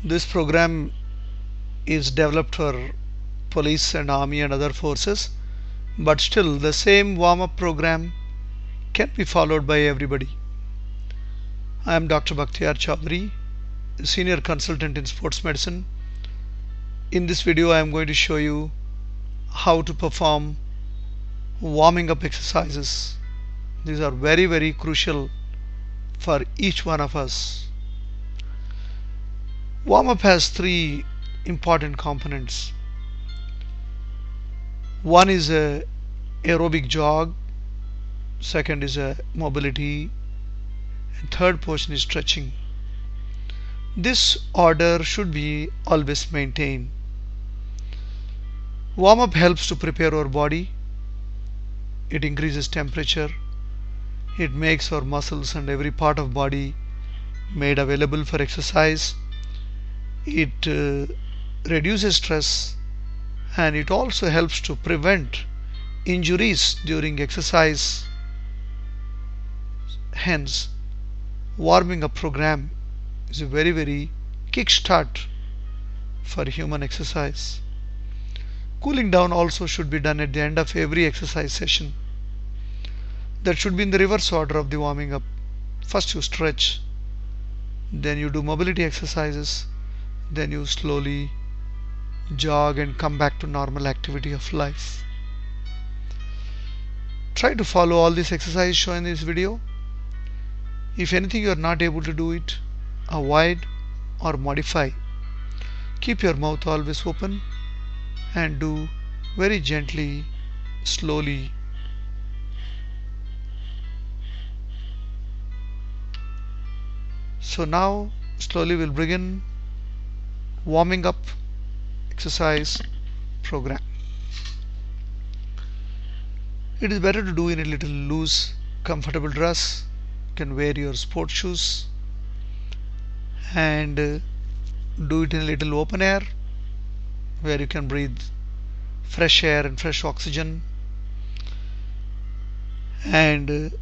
This program is developed for police and army and other forces, but still the same warm-up program can be followed by everybody. I am Dr. Bhaktiyar, senior consultant in sports medicine. In this video I am going to show you how to perform warming up exercises. These are very crucial for each one of us. Warm-up has three important components. One is a aerobic jog, second is a mobility, and third portion is stretching. This order should be always maintained. Warm-up helps to prepare our body. It increases temperature. It makes our muscles and every part of body made available for exercise. It reduces stress, and it also helps to prevent injuries during exercise. Hence, warming up program is a very kickstart for human exercise. Cooling down also should be done at the end of every exercise session. That should be in the reverse order of the warming up. First you stretch, then you do mobility exercises, then you slowly jog and come back to normal activity of life. Try to follow all these exercises shown in this video. If anything you are not able to do it, avoid or modify. Keep your mouth always open and do very gently, slowly. So now slowly we'll begin warming up exercise program. It is better to do in a little loose, comfortable dress. You can wear your sports shoes and do it in a little open air where you can breathe fresh air and fresh oxygen. And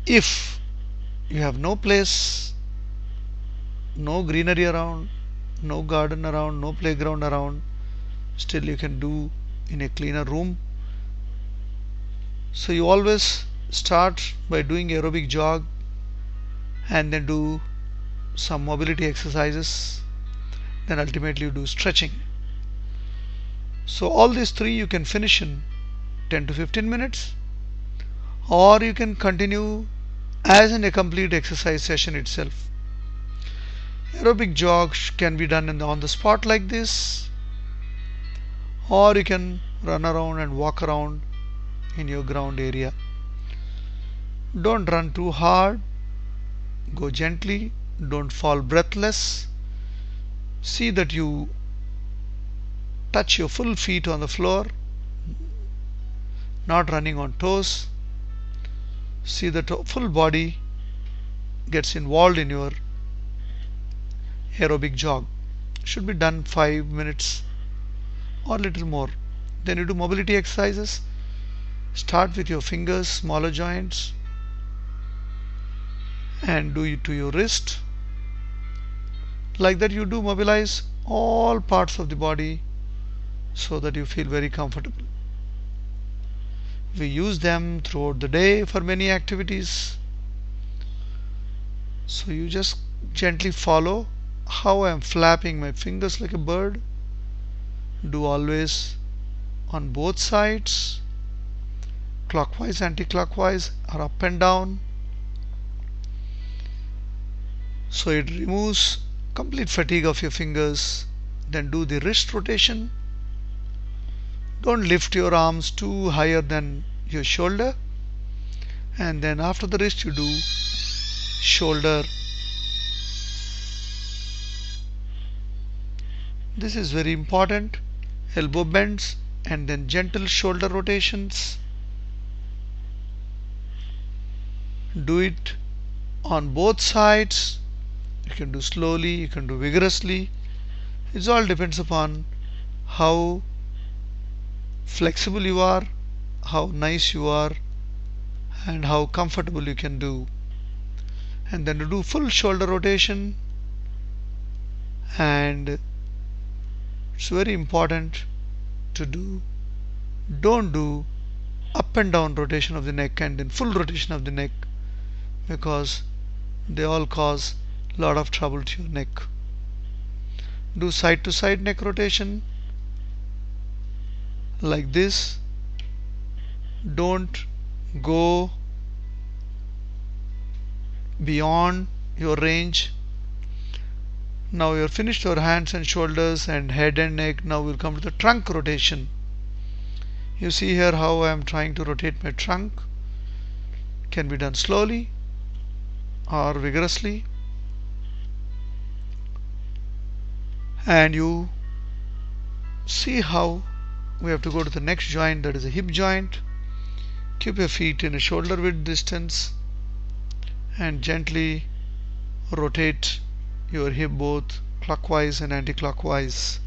if you have no place, no greenery around, no garden around, no playground around, still you can do in a cleaner room. So you always start by doing aerobic jog and then do some mobility exercises, then ultimately you do stretching. So all these three you can finish in 10 to 15 minutes, or you can continue as in a complete exercise session itself. Aerobic jog can be done on the spot like this, or you can run around and walk around in your ground area. Don't run too hard, go gently, don't fall breathless. See that you touch your full feet on the floor, not running on toes. See that full body gets involved in your aerobic jog. Should be done 5 minutes or little more. Then you do mobility exercises. Start with your fingers, smaller joints, and do it to your wrist. Like that you do mobilize all parts of the body so that you feel very comfortable. We use them throughout the day for many activities. So you just gently follow how I am flapping my fingers like a bird. Do always on both sides, clockwise, anti-clockwise, or up and down. So it removes complete fatigue of your fingers. Then do the wrist rotation. Don't lift your arms too higher than your shoulder, and then after the wrist you do shoulder. This is very important. Elbow bends and then gentle shoulder rotations. Do it on both sides. You can do slowly, you can do vigorously. It all depends upon how flexible you are, how nice you are, and how comfortable you can do. And then to do full shoulder rotation, And it's very important to don't do up and down rotation of the neck and then full rotation of the neck, because they all cause a lot of trouble to your neck. Do side to side neck rotation like this. Don't go beyond your range. Now you're finished your hands and shoulders and head and neck. Now we'll come to the trunk rotation. You see here how I am trying to rotate my trunk. Can be done slowly or vigorously. And you see how we have to go to the next joint, that is a hip joint. Keep your feet in a shoulder width distance and gently rotate your hip both clockwise and anti-clockwise.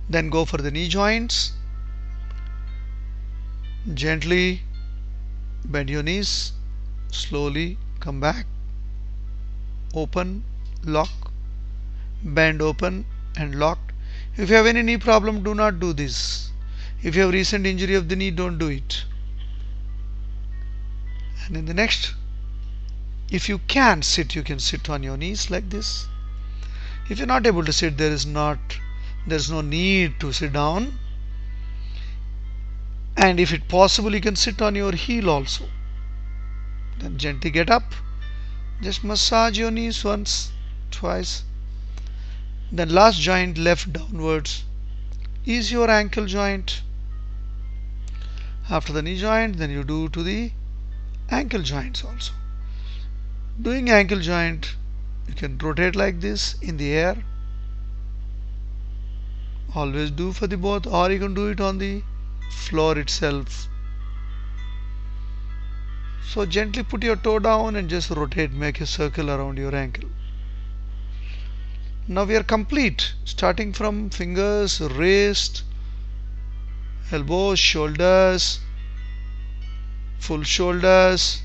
Then go for the knee joints. Gently bend your knees, slowly come back, open, lock, bend, open and locked. If you have any knee problem, do not do this. If you have recent injury of the knee, don't do it. And in the next, if you can sit, you can sit on your knees like this. If you're not able to sit, there's no need to sit down. And if it possible, you can sit on your heel also. Then gently get up. Just massage your knees once, twice. Then last joint, left downwards, is your ankle joint. After the knee joint, then you do to the ankle joints also. Doing ankle joint, you can rotate like this in the air. Always do for the both, or you can do it on the floor itself. So gently put your toe down and just rotate, make a circle around your ankle. Now we are complete, starting from fingers, wrist, elbows, shoulders, full shoulders,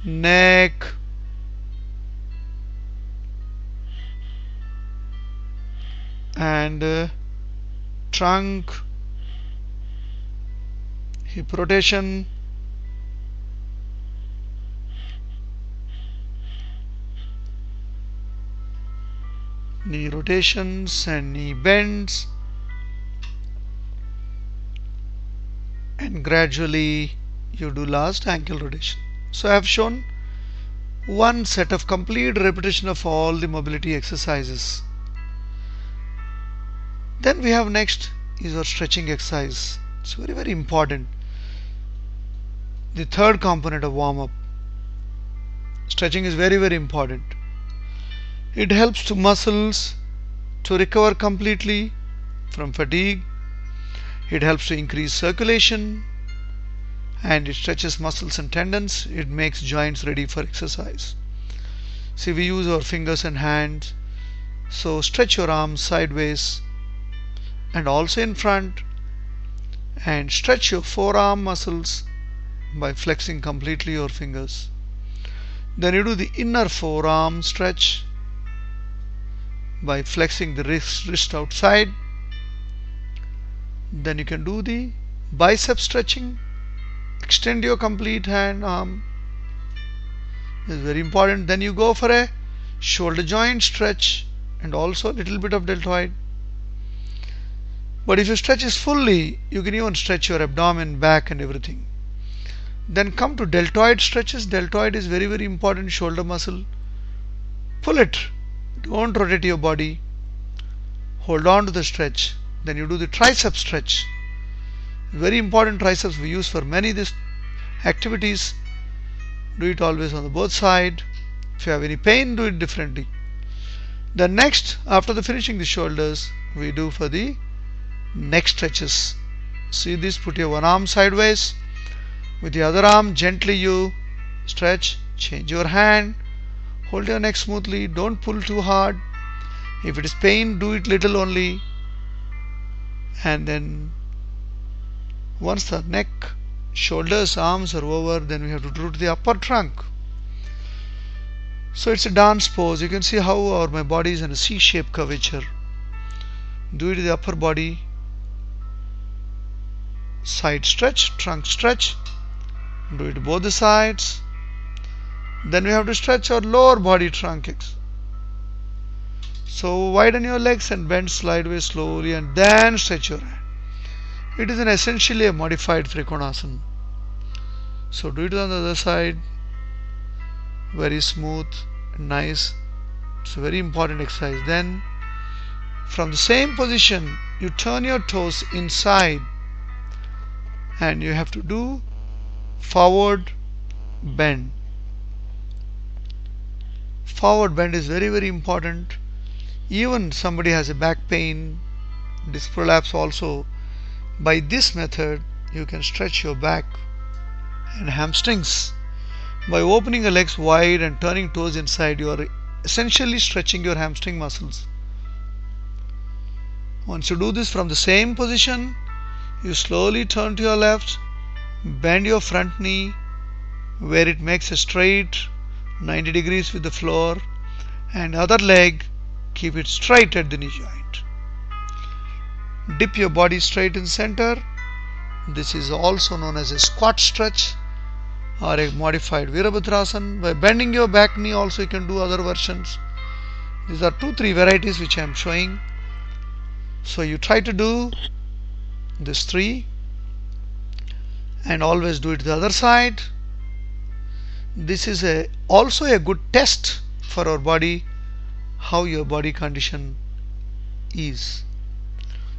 neck, and trunk, hip rotation, knee rotations and knee bends, and gradually you do last ankle rotation. So I have shown one set of complete repetition of all the mobility exercises. Then we have next is our stretching exercise. It's very, very important. The third component of warm-up. Stretching is very, very important. It helps to muscles to recover completely from fatigue. It helps to increase circulation, and it stretches muscles and tendons. It makes joints ready for exercise. See, we use our fingers and hands. So stretch your arms sideways and also in front, and stretch your forearm muscles by flexing completely your fingers. Then you do the inner forearm stretch by flexing the wrist outside. Then you can do the bicep stretching. Extend your complete arm. This is very important. Then you go for a shoulder joint stretch and also a little bit of deltoid. But if you stretch this fully, you can even stretch your abdomen, back and everything. Then come to deltoid stretches. Deltoid is very, very important shoulder muscle. Pull it. Don't rotate your body. Hold on to the stretch. Then you do the tricep stretch. Very important triceps we use for many these activities. Do it always on the both side. If you have any pain, do it differently. Then next, after the finishing the shoulders, we do for the neck stretches. See this, put your one arm sideways. With the other arm, gently you stretch. Change your hand. Hold your neck smoothly. Don't pull too hard. If it is pain, do it little only. And then once the neck, shoulders, arms are over, then we have to do the upper trunk. So it's a dance pose. You can see how my body is in a C-shaped curvature. Do it with the upper body, side stretch, trunk stretch. Do it both the sides. Then we have to stretch our lower body trunk. So widen your legs and bend sideways slowly, and then stretch your hand. It is essentially a modified Trikonasana. So do it on the other side. Very smooth and nice. It's a very important exercise. Then from the same position you turn your toes inside and you have to do forward bend. Forward bend is very important. Even somebody has a back pain, disc prolapse also, by this method you can stretch your back and hamstrings. By opening your legs wide and turning toes inside, you are essentially stretching your hamstring muscles. Once you do this from the same position, you slowly turn to your left, bend your front knee where it makes a straight 90 degrees with the floor, and other leg keep it straight at the knee joint. Dip your body straight in center. This is also known as a squat stretch or a modified Virabhadrasana. By bending your back knee also you can do other versions. These are 2-3 varieties which I am showing. So you try to do this 3 and always do it the other side. This is also a good test for our body, how your body condition is.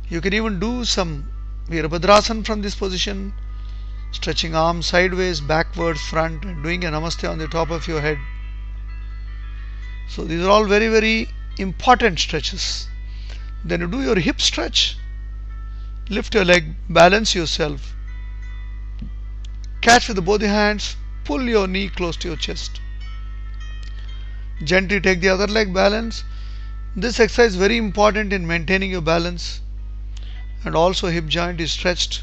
You can even do some Virabhadrasana from this position, stretching arms sideways, backwards, front, and doing a namaste on the top of your head. So these are all very important stretches. Then you do your hip stretch. Lift your leg, balance yourself, catch with both the hands, pull your knee close to your chest. Gently take the other leg, balance. This exercise is very important in maintaining your balance, and also hip joint is stretched.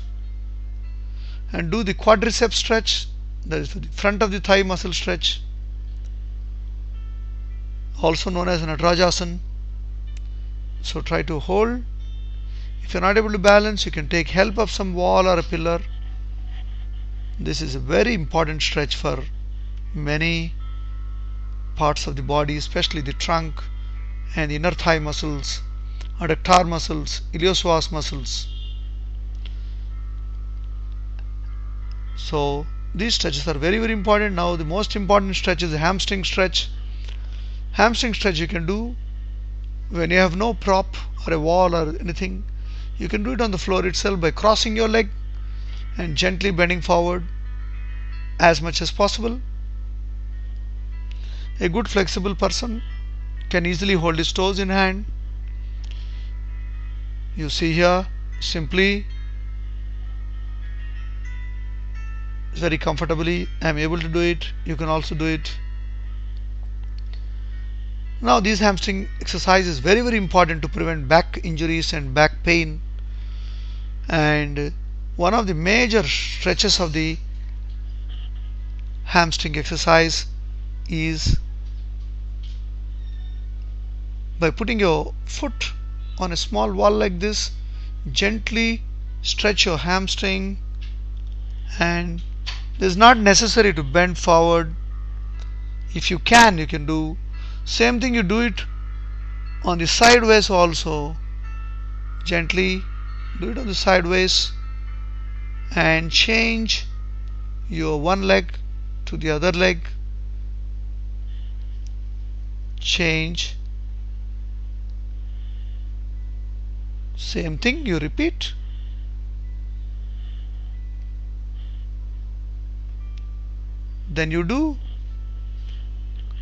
And do the quadricep stretch, that is the front of the thigh muscle stretch, also known as Natarajasana. So try to hold. If you're not able to balance, you can take help of some wall or a pillar. This is a very important stretch for many parts of the body, especially the trunk and the inner thigh muscles, adductor muscles, iliopsoas muscles. So these stretches are very important. Now the most important stretch is the hamstring stretch. Hamstring stretch you can do when you have no prop or a wall or anything. You can do it on the floor itself by crossing your leg and gently bending forward as much as possible. A good flexible person can easily hold his toes in hand. You see here, simply, very comfortably I am able to do it. You can also do it. Now this hamstring exercise is very important to prevent back injuries and back pain. And one of the major stretches of the hamstring exercise is by putting your foot on a small wall like this, gently stretch your hamstring, and it is not necessary to bend forward. If you can, you can do same thing. You do it on the sideways also. Gently do it on the sideways and change your one leg to the other leg. Change. Same thing you repeat. Then you do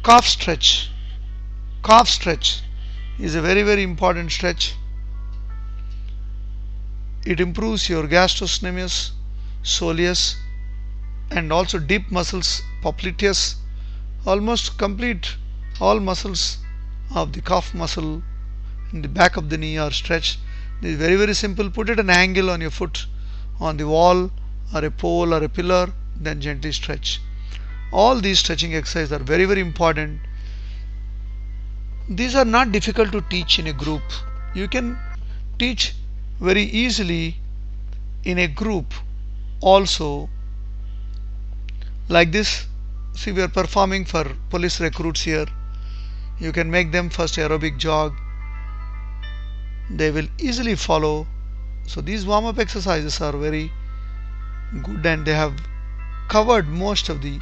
calf stretch. Calf stretch is a very important stretch. It improves your gastrocnemius, soleus, and also deep muscles, popliteus, almost complete. All muscles of the calf muscle in the back of the knee are stretched. This is very simple. Put it an angle on your foot on the wall or a pole or a pillar, then gently stretch. All these stretching exercises are very important. these are not difficult to teach in a group. You can teach very easily in a group also. Like this, see, we are performing for police recruits here. You can make them first aerobic jog, they will easily follow. So these warm-up exercises are very good and they have covered most of the